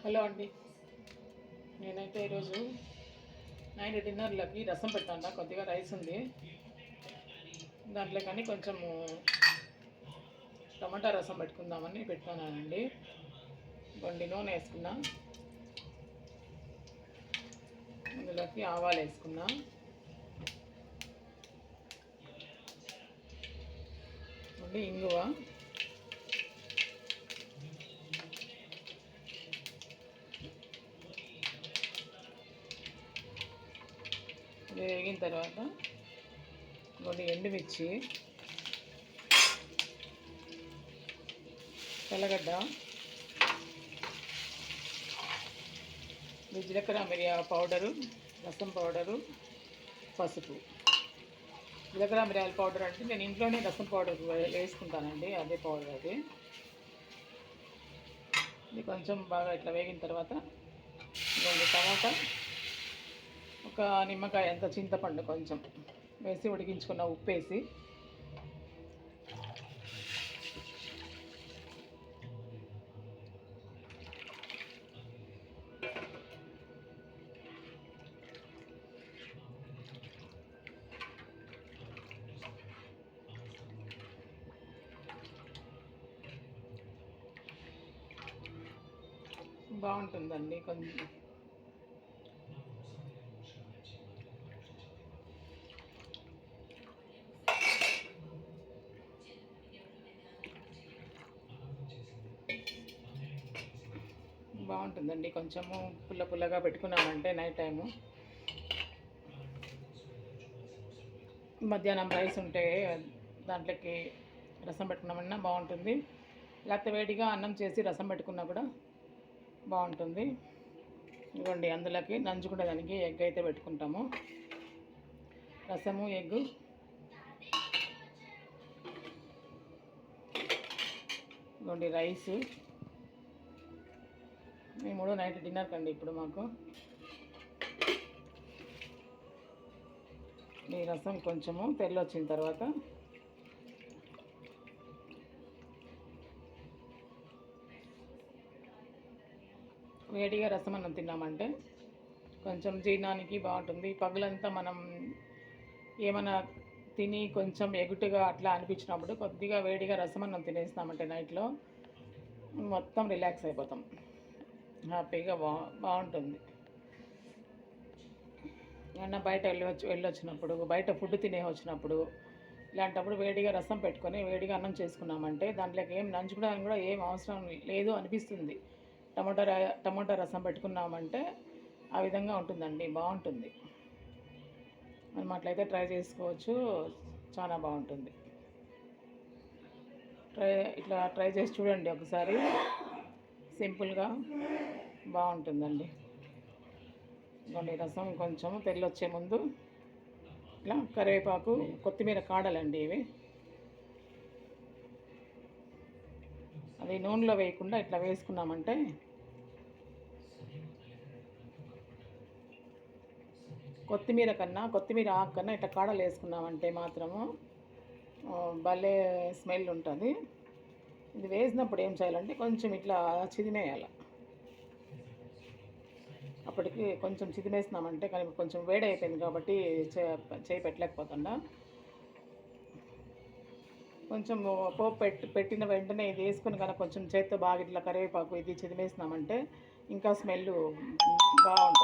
Hello అండి. నేనైతే ఈరోజు నైట్ డిన్నర్లోకి రసం పెట్టాను. కొద్దిగా రైస్ ఉంది, దాంట్లో కానీ కొంచెము టమాటా రసం పెట్టుకుందామని పెట్టుకున్నానండి. కొన్ని నూనె వేసుకున్నా, అందులోకి ఆవాలు వేసుకున్నా, ఇంగువ, వేగిన తర్వాత కొన్ని ఎండుమిర్చి, తెల్లగడ్డ, జీలకర్ర మిరియాల పౌడరు, రసం పౌడరు, పసుపు. జీలకర్ర మిరియాల పౌడర్ అంటే నేను ఇంట్లోనే రసం పౌడర్ వేసుకుంటానండి, అదే పౌడర్ అది. ఇది కొంచెం బాగా ఇట్లా వేగిన తర్వాత రెండు టమాటా, ఒక నిమ్మకాయ అంత చింతపండు కొంచెం వేసి ఉడికించుకున్న ఉప్పు వేసి బాగుంటుందండి. కొంచెం బాగుంటుందండి. కొంచెము పుల్లగా పెట్టుకున్నామంటే నైట్ టైము మధ్యాహ్నం రైస్ ఉంటే దాంట్లోకి రసం పెట్టుకున్నామన్నా బాగుంటుంది. లేకపోతే వేడిగా అన్నం చేసి రసం పెట్టుకున్నా కూడా బాగుంటుంది. ఇవ్వండి, అందులోకి నంచుకునేదానికి ఎగ్ అయితే పెట్టుకుంటాము. రసము, ఎగ్గు, ఇవ్వండి రైసు. ఈ మూడు నైట్ డిన్నర్ కండి ఇప్పుడు మాకు. ఈ రసం కొంచెము తెల్లొచ్చిన తర్వాత వేడిగా రసం అన్నం తిన్నామంటే కొంచెం జీర్ణానికి బాగుంటుంది. పగులంతా మనం ఏమైనా తిని కొంచెం ఎగుటుగా అట్లా అనిపించినప్పుడు కొద్దిగా వేడిగా రసం అన్నం తినేస్తామంటే నైట్లో మొత్తం రిలాక్స్ అయిపోతాం, హ్యాపీగా బాగుంటుంది. ఏమన్నా బయట వెళ్ళొచ్చినప్పుడు, బయట ఫుడ్ తినే వచ్చినప్పుడు ఇలాంటప్పుడు వేడిగా రసం పెట్టుకొని వేడిగా అన్నం చేసుకున్నామంటే దాంట్లోకి ఏం నంచుకోవడానికి కూడా ఏం అవసరం లేదు అనిపిస్తుంది. టమాటా రసం పెట్టుకున్నామంటే ఆ విధంగా ఉంటుందండి, బాగుంటుంది. మనం అట్లయితే ట్రై చేసుకోవచ్చు, చాలా బాగుంటుంది. ఇట్లా ట్రై చేసి చూడండి ఒకసారి, సింపుల్గా బాగుంటుందండి. కొన్ని రసం కొంచెం తెల్లొచ్చే ముందు ఇట్లా కరివేపాకు, కొత్తిమీర కాడలండి ఇవి, అది నూనెలో వేయకుండా ఇట్లా వేసుకున్నామంటే కొత్తిమీర ఆకు కన్నా ఇట్లా కాడలు వేసుకున్నామంటే మాత్రము భలే స్మెల్ ఉంటుంది. ఇది వేసినప్పుడు ఏం చేయాలంటే కొంచెం ఇట్లా చిదిమేయాలి. అప్పటికి కొంచెం చిదిమేసినామంటే కానీ కొంచెం వేడి అయిపోయింది కాబట్టి చేయి పెట్టలేకపోతుండా. కొంచెం పోపు పెట్టిన వెంటనే ఇది వేసుకుని కనుక కొంచెం చేతితో బాగా ఇట్లా కరివేపాకు ఇది చిదిమేసినామంటే ఇంకా స్మెల్ బాగుంటుంది.